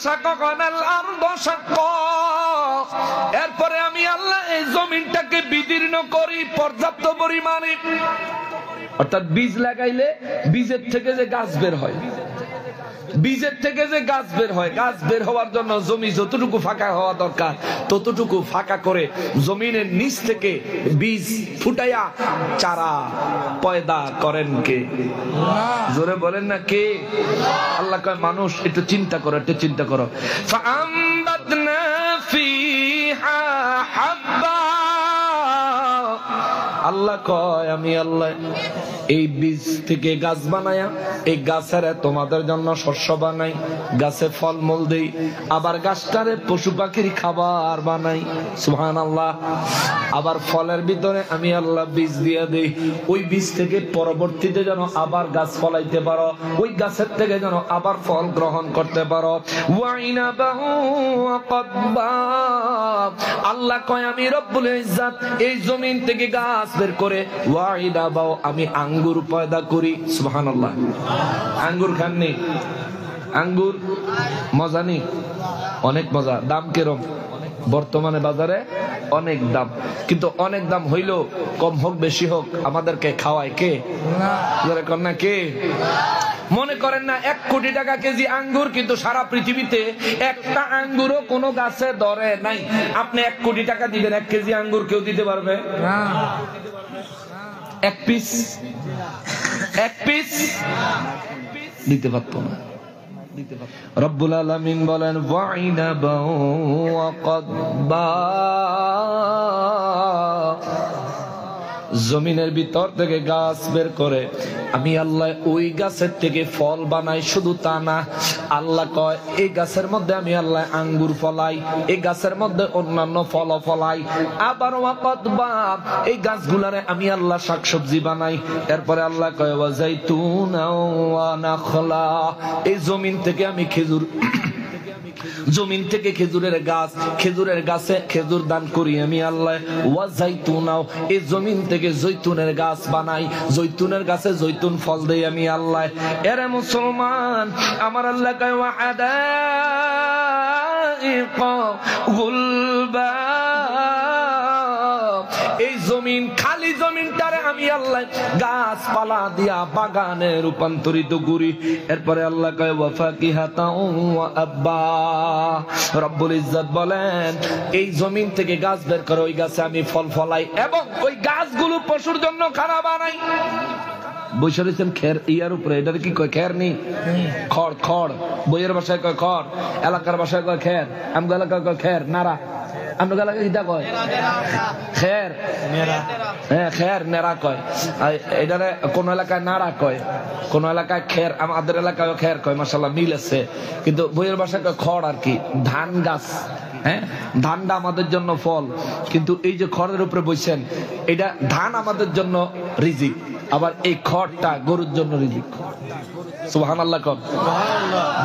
শাকাকনাল আরদ শাক্কা, এরপরে আমি আল্লাহ এই জমিনটাকে বিদীর্ণ করি পর্যাপ্ত পরিমাণে। অর্থাৎ বীজ লাগাইলে বীজের থেকে যে গাছ বের হয়, বীজের থেকে যে গাছ বের হয়, গাছ বের হওয়ার জন্য জমি যতটুকু ফাঁকা হওয়া দরকার ততটুকু ফাঁকা করে জমিনের নিচ থেকে বীজ ফুটাইয়া চারা পয়দা করেন কে? জোরে বলেন না কে? আল্লাহ কয় মানুষ একটু চিন্তা করো, একটু চিন্তা করো। ফাআমবাতনা ফিহা হাব্বা, আল্লাহ কয় আমি আল্লাহ এই বীজ থেকে গাছ বানায়া এই গাছের তোমাদের জন্য শস্য বানাই, গাছে ফলমূল দেই, আবার গাছটারে পশু পাখির খাবার বানাই। সুবহানাল্লাহ। আবার ফলের ভিতরে আমি আল্লাহ বীজ দিয়ে দেই, ওই বীজ থেকে পরবর্তীতে যেন আবার গাছ ফলাইতে পারো, ওই গাছের থেকে যেন আবার ফল গ্রহণ করতে পারো। আল্লাহ কয় আমি রব্বুল ইজ্জত এই জমিন থেকে গাছ বের করে ওয়াইনাবাও আমি আঙ্গুর পয়দা করি। সুবহানাল্লাহ। আঙ্গুর খাননি? আঙ্গুর মজা নেই? অনেক মজা। দাম কিরম? বর্তমানে বাজারে অনেক দাম, কিন্তু অনেক দাম হইলেও কম হোক বেশি হোক আমাদেরকে খাওয়ায় কে? না কে? মনে করেন না 1 কোটি টাকা কেজি আঙ্গুর, কিন্তু সারা পৃথিবীতে একটা আঙ্গুরও কোনো গাছে ধরে নাই। আপনি 1 কোটি টাকা দিবেন, 1 কেজি আঙ্গুর কেউ দিতে পারবে? এক পিস দিতে পারত না। রব্বুল আলামিন বলেন ওয়াইনাবা ওয়া কদবা, জমিনের ভিতর থেকে গাছ বের করে আমি আল্লাহ ওই গাছের থেকে ফল বানাই। শুধু তা না, আল্লাহ কয় এই গাছের মধ্যে আমি আল্লাহ আঙ্গুর ফলাই, এই গাছের মধ্যে অন্যান্য ফল ফলাই। আবার ওয়াকদবা, এই গাছগুলারে আমি আল্লাহ শাকসবজি বানাই। এরপরে আল্লাহ কয় ওয়া যাইতুনা ওয়া নাখলা, এই জমিন থেকে আমি খেজুর, জমিন থেকে খেজুরের গাছে খেজুর দান করি আমি আল্লাহ। ওয়া যাইতুনাও, এই জমিন থেকে জৈতুনের গাছ বানাই, জৈতুনের গাছে জৈতুন ফল দেই আমি আল্লাহ। এরে মুসলমান, আমার আল্লাহ কয় ওয়া হাদাইকা গুলবা, এই জমিন খালি জমিনটারে আমি আল্লাহ গাছপালা দিয়া বাগানে রূপান্তরিত করি। এরপরে আল্লাহ কয় ওয়া ফাকিহাতাও ওয়া আব্বা, রব্বুল ইজ্জত বলেন এই জমিন থেকে গাছ বের করে ওই গাছে আমি ফল ফলাই এবং ওই গাছগুলো পশুর জন্য খানা বানাই। বসে রয়েছেন খের ইয়ার উপরে, এটার কি কয়? খের নেই, খড়। খড় বইয়ের ভাষায় কয় খড়, এলাকার ভাষায় কয় খের, আমগো এলাকায় কয় খের নারা, আমগো এলাকায় কিটা কয়? খের। হ্যাঁ, খের নেড়া কয়। এটারে কোন এলাকায় নাড়া কয়, কোন এলাকায় খের, আমাদের এলাকায় খের কয়। মাশাআল্লাহ মিল আছে, কিন্তু বইয়ের ভাষায় কয় খড় আর কি। ধান গাছ, হ্যাঁ, ধানটা আমাদের জন্য ফল, কিন্তু এই যে খড়ের উপরে বসছেন এটা ধান আমাদের জন্য রিজিক, আবার এই খড়টা গরুর জন্য রিজিক। সুবহানাল্লাহ। কোন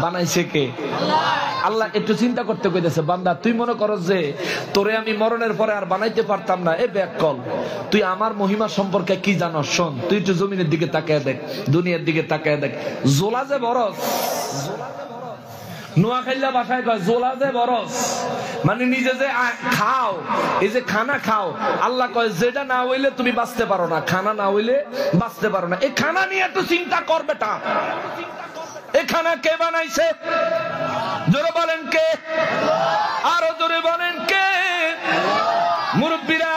বানাইছে কে? আল্লাহ একটু চিন্তা করতে কইতেছে, বান্দা তুই মনে করো যে তোরে আমি মরণের পরে আর বানাইতে পারতাম না, এ ব্যাকল, তুই আমার মহিমা সম্পর্কে কি জানোস? শোন, তুই একটু জমিনের দিকে তাকায় দেখ, দুনিয়ার দিকে তাকায় দেখ, জোলা যে বরস, নোয়াখাইলা ভাষায় কয় জোলা যে বরস, মানে নিজে যে খাও, এই যে খানা খাও, আল্লাহ কয় যেটা না হইলে তুমি বাঁচতে পারো না, খানা না হইলে বাঁচতে পারো না। এই খানা নিয়ে একটু চিন্তা কর বেটা, এই খানা কে বানাইছে? জোরে বলেন কে? আরো জোরে বলেন কে? মুরব্বীরা,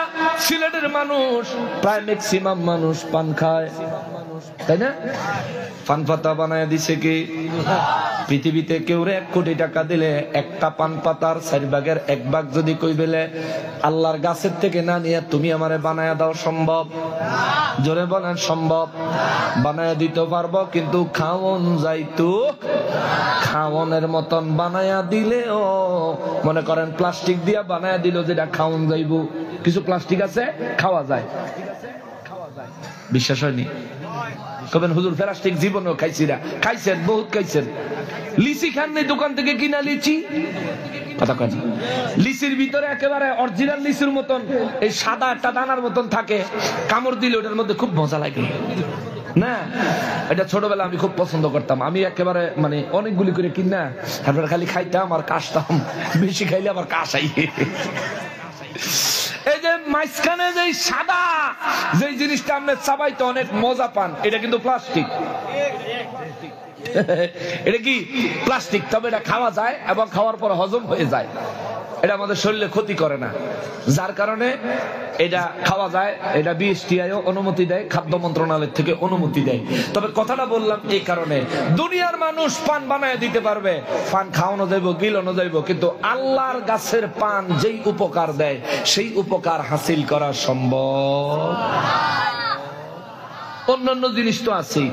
সিলেটের মানুষ প্রায় ম্যাক্সিমাম মানুষ পান খায়, তাই না? পান পাতা বানায় দিছে কি? পৃথিবীতে কেউ 1 কোটি টাকা দিলে একটা পান পাতার 4 ভাগের 1 ভাগ যদি কই বেলে আল্লাহর গাছের থেকে না নিয়ে তুমি আমারে বানায়া দাও, সম্ভব? জোরে বলেন সম্ভব? বানায়া দিতে পারবো, কিন্তু খাওন যাইতো, খাওনের মতন বানায়া দিলেও মনে করেন প্লাস্টিক দিয়া বানায়া দিল, যেটা খাওন যাইবো। কিছু প্লাস্টিক আছে খাওয়া যায়, বিশ্বাস হয়নি? কবেন হুজুর প্লাস্টিক জীবনেও খাইছি না। খাইছেন, বহুত খাইছেন। লিচি খাননি দোকান থেকে কিনা লিচি? কথা কয় না? লিচির ভিতরে একেবারে অরিজিনাল লিচুর মতন এই সাদা একটা দানার মতন থাকে, কামড় দিলে ওটার মধ্যে খুব মজা লাগে। না, এটা ছোটবেলা আমি খুব পছন্দ করতাম। আমি একেবারে মানে অনেকগুলি করে কিনা তারপরে খালি খাইতাম আর কাশতাম, বেশি খাইলে আবার কাশাই। এই যে মাঝখানে যে সাদা যে জিনিসটা আপনি চাবাইতে অনেক মজা পান, এটা কিন্তু প্লাস্টিক। এটা কি প্লাস্টিক, তবে এটা খাওয়া যায় এবং খাওয়ার পর হজম হয়ে যায়। এটা আমাদের শরীরে ক্ষতি করে না, যার কারণে এটা খাওয়া যায়। এটা বিএসটিআইও অনুমতি দেয়, খাদ্য মন্ত্রণালয় থেকে অনুমতি দেয়। তবে কথাটা বললাম এই কারণে, দুনিয়ার মানুষ পান বানায় দিতে পারবে, পান খাওয়ানো যাইব, গিলানো যাইব, কিন্তু আল্লাহর গাছের পান যেই উপকার দেয় সেই উপকার হাসিল করা সম্ভব। অন্যান্য জিনিস তো আছেই।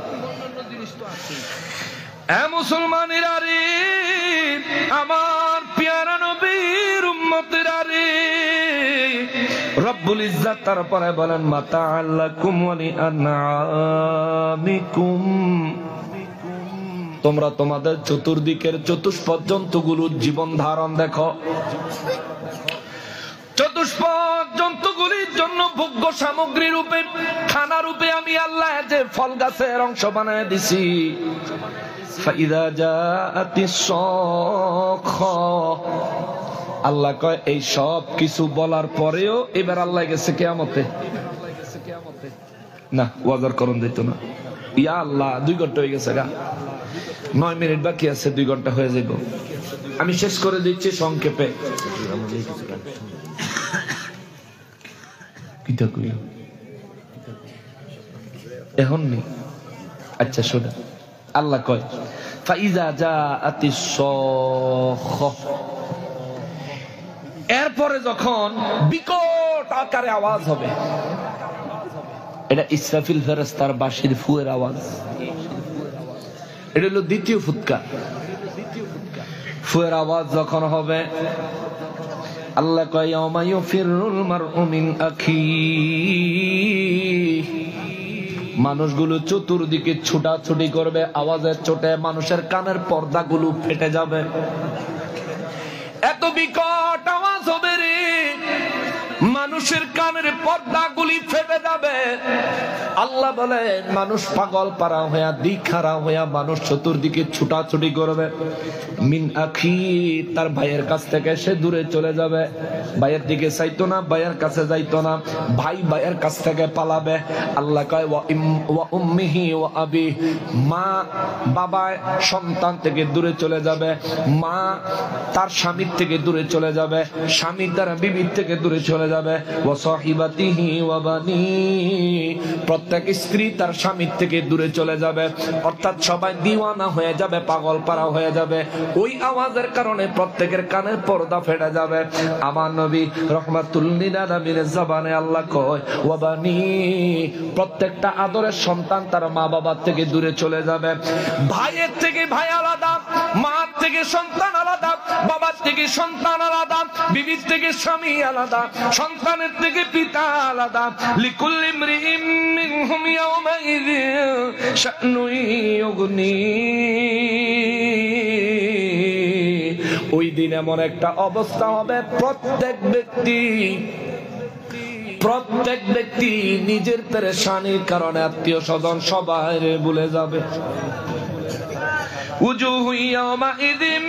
মুসলমানেরা রে, আমার পেয়ারা নবীর উম্মতেরা রে, রব্বুল ইজ্জাত তারপরে বলেন মাতাআল্লাকুম ওয়া লিআনআমিকুম, তোমরা তোমাদের চতুর্দিকের চতুষ্পদ জন্তুগুলোর জীবন ধারণ দেখো। চতুষ্পদ জন্তুগুলির জন্য ভোগ্য সামগ্রী রূপে, খানা রূপে আমি আল্লাহ যে ফল গাছের অংশ বানায় দিছি। ফাইদা জাআতিস সাখা, আল্লাহ কয় এই সব কিছু বলার পরেও এবার আল্লাহ গেছে কিয়ামতে। না, ওয়াজার করণ দিত না। ইয়া আল্লাহ 2 ঘন্টা হয়ে গেছে গা, 9 মিনিট বাকি আছে, 2 ঘন্টা হয়ে যাইব। আমি শেষ করে দিচ্ছি সংক্ষেপে। এখন নেই, আচ্ছা শোনা। আল্লাহ কয় ফাইজা জাআতিস সাখা, এরপরে যখন বিকট আকারে আওয়াজ হবে, এটা ইসরাফিল ফেরেশতার বাঁশির ফুয়ের আওয়াজ। এটা হলো দ্বিতীয় ফুৎকার। ফুয়ের আওয়াজ যখন হবে, আল্লাহ কয় ইয়াউমা ইউফিরুল মারউ মিন আখিহি, মানুষগুলো চতুর্দিকে ছুটাছুটি করবে, আওয়াজের চোটে মানুষের কানের পর্দাগুলো ফেটে যাবে। এত বিকট আওয়াজ হবে রে, মানুষের কানের পর্দাগুলি ফেটে যাবে। আল্লাহ বলেন মানুষ পাগল পারা হইয়া, দিখারা হইয়া মানুষ চতুর্দিকে ছুটাছুটি করবে। মিন আখি, তার ভাইয়ের কাছ থেকে সে দূরে চলে যাবে, ভাইয়ের দিকে চাইতো না, ভাইয়ের কাছে যাইতো না, ভাই ভাইয়ের কাছ থেকে পালাবে। আল্লাহ কয় ওয়া উম্মিহি ওয়া আবি, মা বাবা সন্তান থেকে দূরে চলে যাবে, মা তার স্বামীর থেকে দূরে চলে যাবে, স্বামী তার বিবির থেকে দূরে চলে যাবে। ওয়া সাহিবাতিহি ওয়া বানি, প্রত্যেক স্ত্রী তার স্বামীর থেকে দূরে চলে যাবে। অর্থাৎ সবাই দিওয়ানা হয়ে যাবে, পাগল পারা হয়ে যাবে। ওই আওয়াজের কারণে প্রত্যেকের কানের পর্দা ফেটে যাবে। আমার নবী রাহমাতুল লিল আলামিনের জবানে আল্লাহ কয় ওয়া বানি, প্রত্যেকটা আদরের সন্তান তার মা বাবার থেকে দূরে চলে যাবে। ভাইয়ের থেকে ভাই আলাদা, মা থেকে সন্তান আলাদা, বাবার থেকে সন্তান আলাদা, বিবির থেকে স্বামী আলাদা, সন্তানের থেকে পিতা আলাদা। লিকুল্লি ইমরিইম মিনহুম ইয়াওমাইযিন শা'নুন ইউগনি, ওই দিন এমন একটা অবস্থা হবে, প্রত্যেক ব্যক্তি নিজের পেরেশানির কারণে আত্মীয় স্বজন সবাই ভুলে যাবে। উজুহু ইয়াওমাইযিন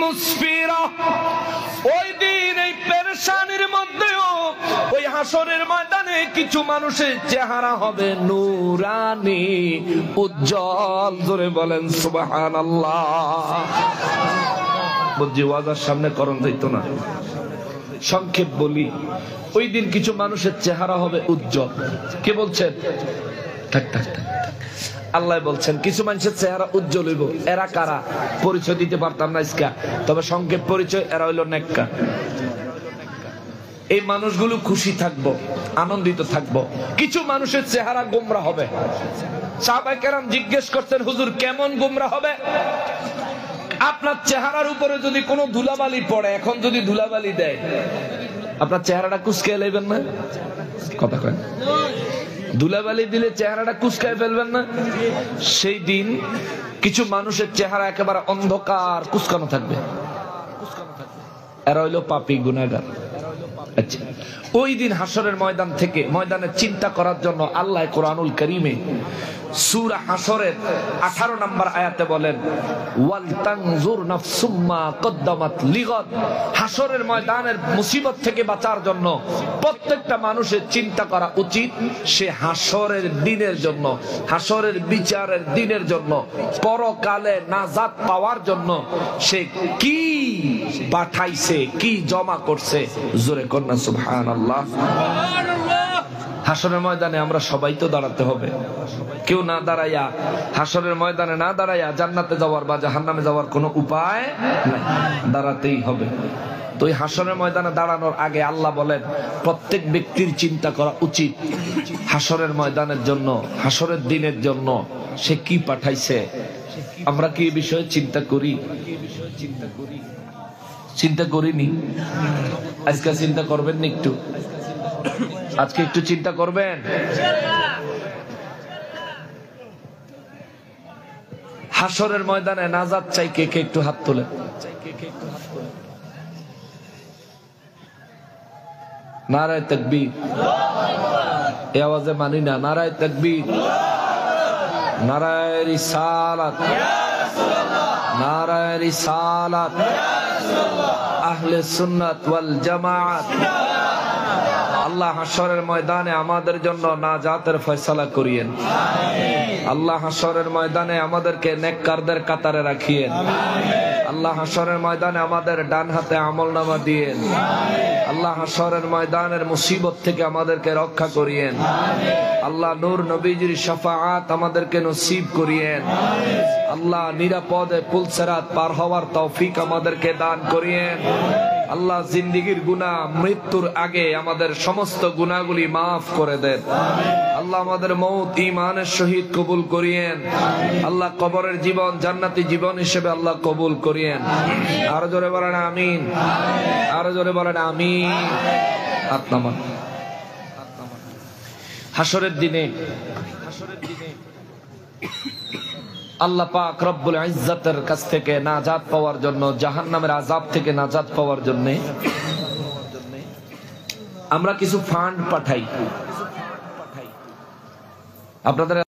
মুসফিরা, ওই দিন এই পেরেশানির মধ্যেও ওই হাসরের ময়দানে কিছু মানুষের চেহারা হবে নূরানি, উজ্জ্বল। জোরে বলেন সুবহানাল্লাহ। বুঝি ওয়াজার সামনে করণ দিত না, সংক্ষেপ বলি। ওই দিন কিছু মানুষের চেহারা হবে উজ্জ্বল। কে বলছেন? আল্লাহ বলছেন কিছু মানুষের চেহারা উজ্জ্বল হইব। এরা কারা? পরিচয় দিতে পারতাম না আজকে, তবে সংক্ষেপ পরিচয়, এরা হইল নেককা। এই মানুষগুলো খুশি থাকবো, আনন্দিত থাকবো। কিছু মানুষের চেহারা গোমরা হবে। সাহাবায়ে কেরাম জিজ্ঞেস করতেন, হুজুর কেমন গোমরা হবে? আপনার চেহারার উপরে যদি কোনো ধুলাবালি পড়ে, এখন যদি ধুলাবালি দেয়, আপনার চেহারাটা কুচকে নেবেন না? কথা কয়, ধুলাবালি দিলে চেহারাটা কুচকায় ফেলবেন না? সেই দিন কিছু মানুষের চেহারা একেবারে অন্ধকার, কুচকানো থাকবে। এরা হইল পাপী, গুনাহগার। আচ্ছা, ওই দিন হাসরের ময়দান থেকে ময়দানের চিন্তা করার জন্য আল্লাহ কোরআনুল কারীমে সূরা হাসরের 18 নম্বর আয়াতে বলেন, ওয়াল তানজুর নাফসুম মা কদ্দামাত লিগাদ। হাসরের ময়দানের মুসিবত থেকে বাঁচার জন্য প্রত্যেকটা মানুষের চিন্তা করা উচিত, সে হাসরের দিনের জন্য, হাসরের বিচারের দিনের জন্য, পরকালে নাজাত পাওয়ার জন্য সে কি পাঠাইছে, কি জমা করছে। জোরে কন্যা সুবহানাল্লাহ। হাসরের ময়দানে আমরা সবাই তো দাঁড়াতে হবে। কেউ না দাঁড়াইয়া, হাসরের ময়দানে না দাঁড়াইয়া জান্নাতে যাওয়ার বা জাহান্নামে যাওয়ার কোনো উপায় নাই, দাঁড়াতেই হবে। তো এই হাসরের ময়দানে দাঁড়ানোর আগে আল্লাহ বলেন প্রত্যেক ব্যক্তির চিন্তা করা উচিত হাসরের ময়দানের জন্য, হাসরের দিনের জন্য সে কি পাঠাইছে। আমরা কি এই বিষয়ে চিন্তা করি? চিন্তা করিনি? আজকে চিন্তা করবেন না একটু? আজকে একটু চিন্তা করবেন। হাসরের ময়দানে নাজাত চাই কে কে? একটু হাত তোলে। নারায়ে তাকবীর। এই আওয়াজে মানি না। নারায়ে তাকবীর, নারায়ে রিসালাত, নারায়ে রিসালাত, আহলে সুন্নাত ওয়াল জামাআত। আল্লাহ হাসরের ময়দানে আমাদের জন্য নাজাতের ফয়সালা করিয়েন। আল্লাহ হাসরের ময়দানে আমাদেরকে নেককারদের কাতারে রাখিয়েন। আল্লাহ হাসরের ময়দানে আমাদের ডান হাতে আমলনামা দিয়েন। আল্লাহ হাসরের ময়দানের মুসিবত থেকে আমাদেরকে রক্ষা করিয়েন। আল্লাহ নূর নবীজির শাফাআত আমাদেরকে নসিব করিয়েন। আল্লাহ নিরাপদে পুলসিরাত পার হওয়ার তৌফিক আমাদেরকে দান করিয়েন। আল্লাহ জিন্দেগীর গুনাহ, মৃত্যুর আগে আমাদের সমস্ত গুনাহগুলি মাফ করে দেন। আল্লাহ আমাদের মওত ঈমানের সহিত কবুল করিয়েন। আল্লাহ কবরের জীবন জান্নাতি জীবন হিসেবে আল্লাহ কবুল করিয়েন। আরো জোরে বলেন আমিন। আরো জোরে বলেন আমিন। আত্মা হাসরের দিনে আল্লাহ পাক রব্বুল ইজ্জতের কাছ থেকে নাজাত পাওয়ার জন্য, জাহান্নামের আযাব থেকে নাজাত পাওয়ার জন্য আমরা কিছু ফান্ড পাঠাই। আপনাদের